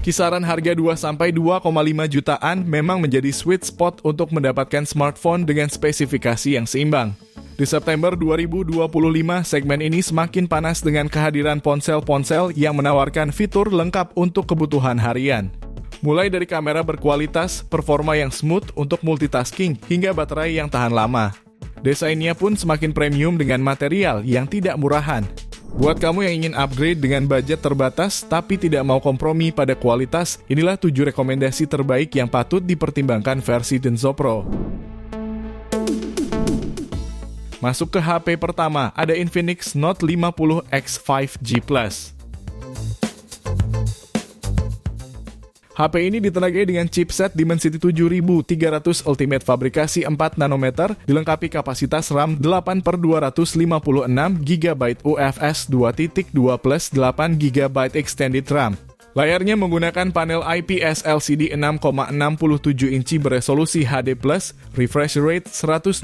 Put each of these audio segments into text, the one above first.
Kisaran harga 2-2,5 jutaan memang menjadi sweet spot untuk mendapatkan smartphone dengan spesifikasi yang seimbang. Di September 2025, segmen ini semakin panas dengan kehadiran ponsel-ponsel yang menawarkan fitur lengkap untuk kebutuhan harian. Mulai dari kamera berkualitas, performa yang smooth untuk multitasking, hingga baterai yang tahan lama. Desainnya pun semakin premium dengan material yang tidak murahan. Buat kamu yang ingin upgrade dengan budget terbatas tapi tidak mau kompromi pada kualitas, inilah 7 rekomendasi terbaik yang patut dipertimbangkan versi Denso Pro. Masuk ke HP pertama, ada Infinix Note 50 X 5G Plus. HP ini ditenagai dengan chipset Dimensity 7300 Ultimate fabrikasi 4 nanometer, dilengkapi kapasitas RAM 8/256 GB UFS 2.2 plus 8 GB extended RAM. Layarnya menggunakan panel IPS LCD 6,67 inci beresolusi HD+, refresh rate 120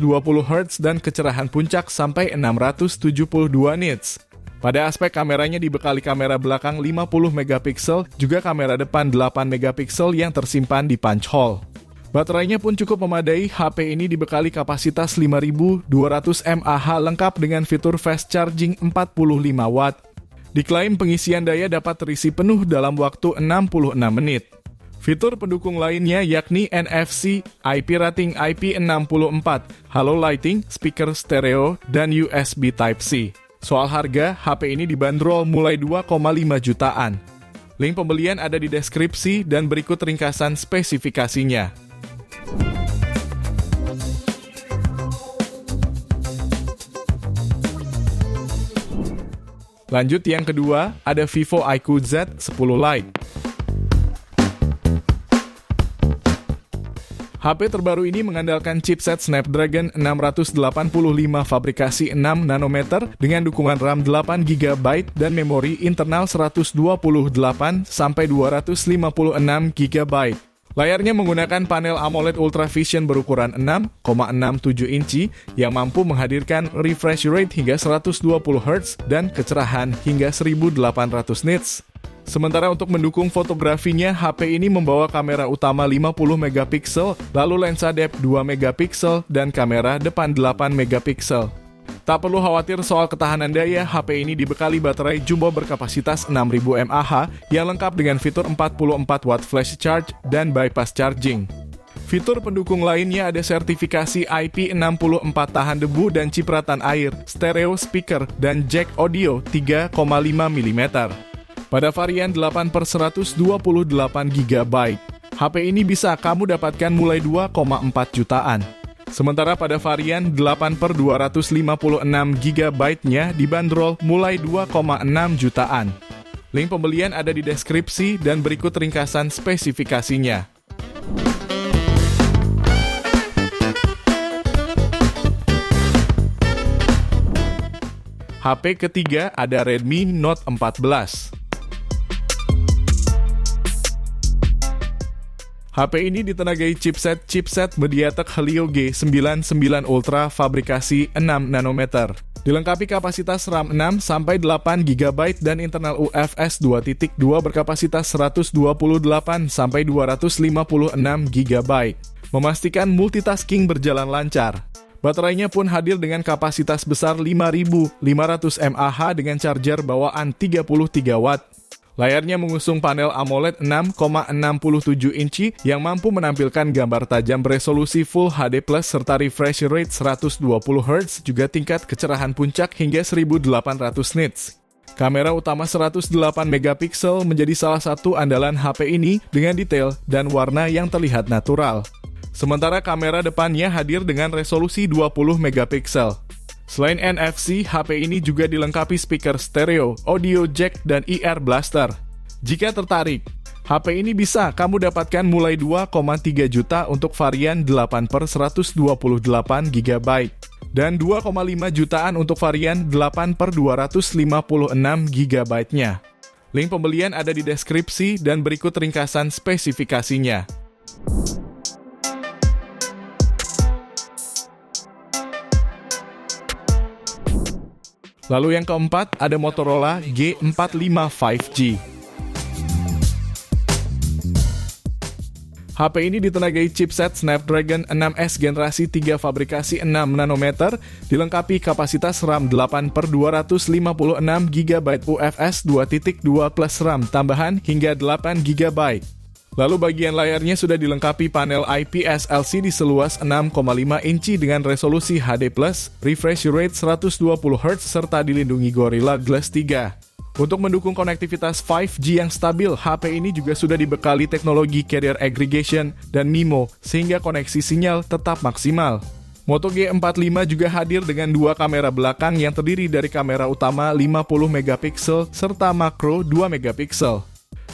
Hz dan kecerahan puncak sampai 672 nits. Pada aspek kameranya dibekali kamera belakang 50 megapiksel, juga kamera depan 8 megapiksel yang tersimpan di punch hole. Baterainya pun cukup memadai, HP ini dibekali kapasitas 5200 mAh lengkap dengan fitur fast charging 45 watt. Diklaim pengisian daya dapat terisi penuh dalam waktu 66 menit. Fitur pendukung lainnya yakni NFC, IP rating IP64, halo lighting, speaker stereo, dan USB Type-C. Soal harga, HP ini dibanderol mulai 2,5 jutaan. Link pembelian ada di deskripsi dan berikut ringkasan spesifikasinya. Lanjut yang kedua, ada Vivo iQOO Z10 Lite. HP terbaru ini mengandalkan chipset Snapdragon 685 fabrikasi 6 nanometer dengan dukungan RAM 8 GB dan memori internal 128-256 GB. Layarnya menggunakan panel AMOLED Ultra Vision berukuran 6,67 inci yang mampu menghadirkan refresh rate hingga 120 Hz dan kecerahan hingga 1800 nits. Sementara untuk mendukung fotografinya, HP ini membawa kamera utama 50 megapiksel, lalu lensa depth 2 megapiksel, dan kamera depan 8 megapiksel. Tak perlu khawatir soal ketahanan daya, HP ini dibekali baterai jumbo berkapasitas 6000 mAh yang lengkap dengan fitur 44 watt flash charge dan bypass charging. Fitur pendukung lainnya ada sertifikasi IP64 tahan debu dan cipratan air, stereo speaker, dan jack audio 3,5 mm. Pada varian 8/128 GB, HP ini bisa kamu dapatkan mulai 2,4 jutaan. Sementara pada varian 8/256 GB-nya dibanderol mulai 2,6 jutaan. Link pembelian ada di deskripsi dan berikut ringkasan spesifikasinya. HP ketiga ada Redmi Note 14. HP ini ditenagai chipset MediaTek Helio G99 Ultra fabrikasi 6 nanometer. Dilengkapi kapasitas RAM 6-8 GB dan internal UFS 2.2 berkapasitas 128-256 GB. Memastikan multitasking berjalan lancar. Baterainya pun hadir dengan kapasitas besar 5500 mAh dengan charger bawaan 33 watt. Layarnya mengusung panel AMOLED 6,67 inci yang mampu menampilkan gambar tajam beresolusi Full HD+, serta refresh rate 120 Hz, juga tingkat kecerahan puncak hingga 1800 nits. Kamera utama 108 megapiksel menjadi salah satu andalan HP ini dengan detail dan warna yang terlihat natural. Sementara kamera depannya hadir dengan resolusi 20 megapiksel. Selain NFC, HP ini juga dilengkapi speaker stereo, audio jack, dan IR blaster. Jika tertarik, HP ini bisa kamu dapatkan mulai 2,3 juta untuk varian 8/128 GB dan 2,5 jutaan untuk varian 8/256 GB-nya. Link pembelian ada di deskripsi dan berikut ringkasan spesifikasinya. Lalu yang keempat ada Motorola G45 5G. HP ini ditenagai chipset Snapdragon 6S generasi 3 fabrikasi 6 nanometer, dilengkapi kapasitas RAM 8/256 GB UFS 2.2 plus RAM tambahan hingga 8 GB. Lalu bagian layarnya sudah dilengkapi panel IPS LCD seluas 6,5 inci dengan resolusi HD+, refresh rate 120Hz serta dilindungi Gorilla Glass 3. Untuk mendukung konektivitas 5G yang stabil, HP ini juga sudah dibekali teknologi carrier aggregation dan MIMO, sehingga koneksi sinyal tetap maksimal. Moto G45 juga hadir dengan dua kamera belakang yang terdiri dari kamera utama 50MP serta makro 2MP.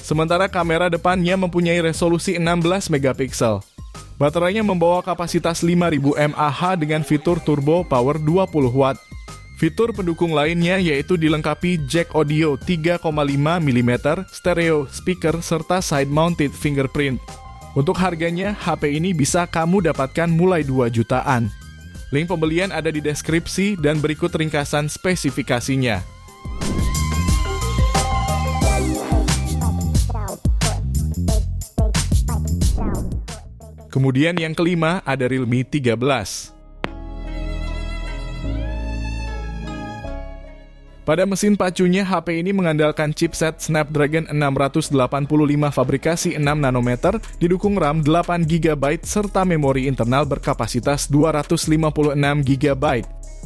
Sementara kamera depannya mempunyai resolusi 16MP. Baterainya membawa kapasitas 5000 mAh dengan fitur turbo power 20W. Fitur pendukung lainnya yaitu dilengkapi jack audio 3,5mm, stereo, speaker, serta side-mounted fingerprint. Untuk harganya, HP ini bisa kamu dapatkan mulai 2 jutaan. Link pembelian ada di deskripsi dan berikut ringkasan spesifikasinya. Kemudian yang kelima ada Realme 13. Pada mesin pacunya, HP ini mengandalkan chipset Snapdragon 685 fabrikasi 6 nanometer, didukung RAM 8 GB serta memori internal berkapasitas 256 GB.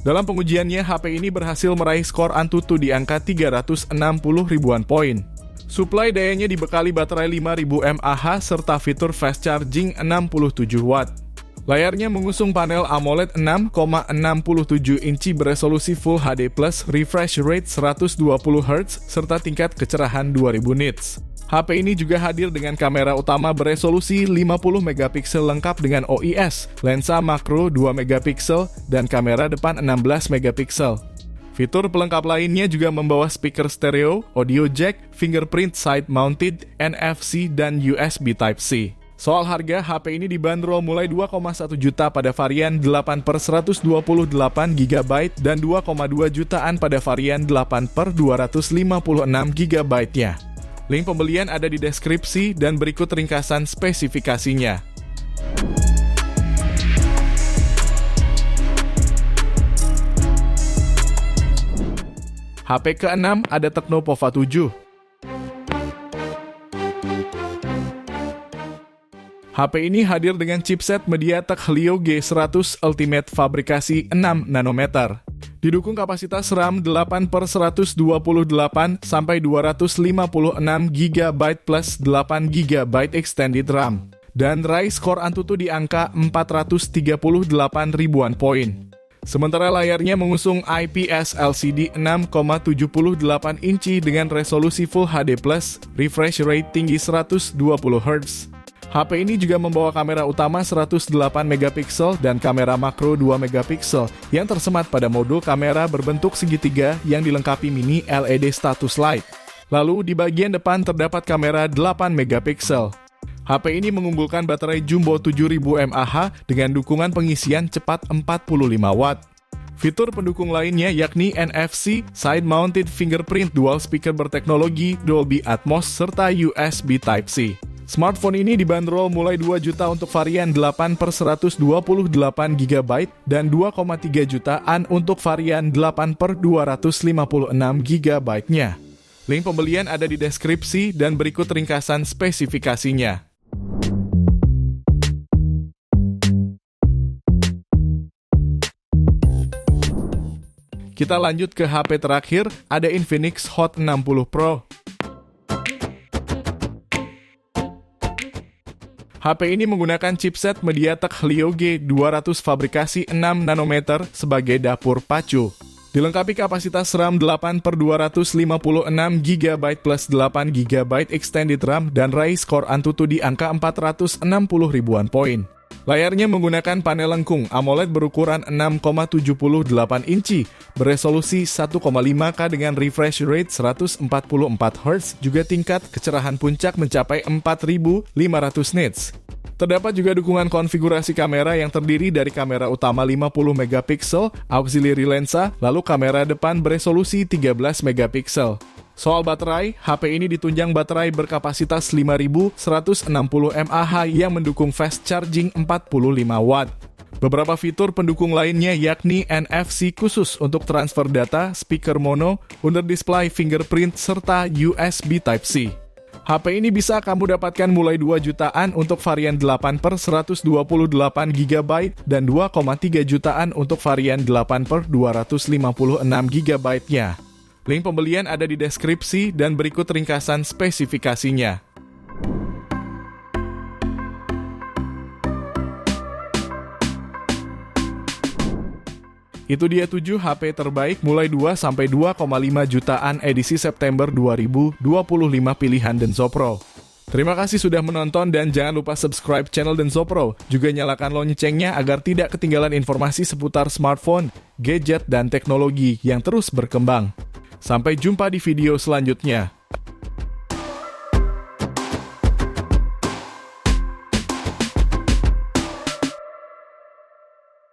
Dalam pengujiannya, HP ini berhasil meraih skor Antutu di angka 360 ribuan poin. Suplai dayanya dibekali baterai 5000 mAh serta fitur fast charging 67W. Layarnya mengusung panel AMOLED 6,67 inci beresolusi Full HD+, refresh rate 120Hz, serta tingkat kecerahan 2000 nits. HP ini juga hadir dengan kamera utama beresolusi 50MP lengkap dengan OIS, lensa makro 2MP, dan kamera depan 16MP. Fitur pelengkap lainnya juga membawa speaker stereo, audio jack, fingerprint side-mounted, NFC, dan USB Type-C. Soal harga, HP ini dibanderol mulai 2,1 juta pada varian 8/128GB dan 2,2 jutaan pada varian 8/256GB-nya. Link pembelian ada di deskripsi dan berikut ringkasan spesifikasinya. HP ke-6 ada Tecno Pova 7. HP ini hadir dengan chipset MediaTek Helio G100 Ultimate fabrikasi 6 nanometer. Didukung kapasitas RAM 8/128 sampai 256 GB plus 8 GB extended RAM. Dan raih skor Antutu di angka 438 ribuan poin. Sementara layarnya mengusung IPS LCD 6,78 inci dengan resolusi Full HD+, refresh rate tinggi 120Hz. HP ini juga membawa kamera utama 108MP dan kamera makro 2MP yang tersemat pada modul kamera berbentuk segitiga yang dilengkapi mini LED status light. Lalu di bagian depan terdapat kamera 8MP. HP ini mengunggulkan baterai jumbo 7000 mAh dengan dukungan pengisian cepat 45W. Fitur pendukung lainnya yakni NFC, side-mounted fingerprint, dual speaker berteknologi Dolby Atmos, serta USB Type-C. Smartphone ini dibanderol mulai 2 juta untuk varian 8/128GB dan 2,3 jutaan untuk varian 8/256GB-nya. Link pembelian ada di deskripsi dan berikut ringkasan spesifikasinya. Kita lanjut ke HP terakhir, ada Infinix Hot 60 Pro. HP ini menggunakan chipset MediaTek Helio G200 fabrikasi 6 nanometer sebagai dapur pacu. Dilengkapi kapasitas RAM 8/256GB plus 8GB extended RAM dan raih skor Antutu di angka 460 ribuan poin. Layarnya menggunakan panel lengkung AMOLED berukuran 6,78 inci, beresolusi 1,5K dengan refresh rate 144Hz, juga tingkat kecerahan puncak mencapai 4500 nits. Terdapat juga dukungan konfigurasi kamera yang terdiri dari kamera utama 50MP, auxiliary lensa, lalu kamera depan beresolusi 13MP. Soal baterai, HP ini ditunjang baterai berkapasitas 5160 mAh yang mendukung fast charging 45 Watt. Beberapa fitur pendukung lainnya yakni NFC khusus untuk transfer data, speaker mono, under display fingerprint, serta USB Type-C. HP ini bisa kamu dapatkan mulai 2 jutaan untuk varian 8/128 GB dan 2,3 jutaan untuk varian 8/256 GB-nya. Link pembelian ada di deskripsi dan berikut ringkasan spesifikasinya. Itu dia 7 HP terbaik mulai 2-2,5 jutaan edisi September 2025 pilihan Denso Pro. Terima kasih sudah menonton dan jangan lupa subscribe channel Denso Pro. Juga nyalakan loncengnya agar tidak ketinggalan informasi seputar smartphone, gadget, dan teknologi yang terus berkembang. Sampai jumpa di video selanjutnya.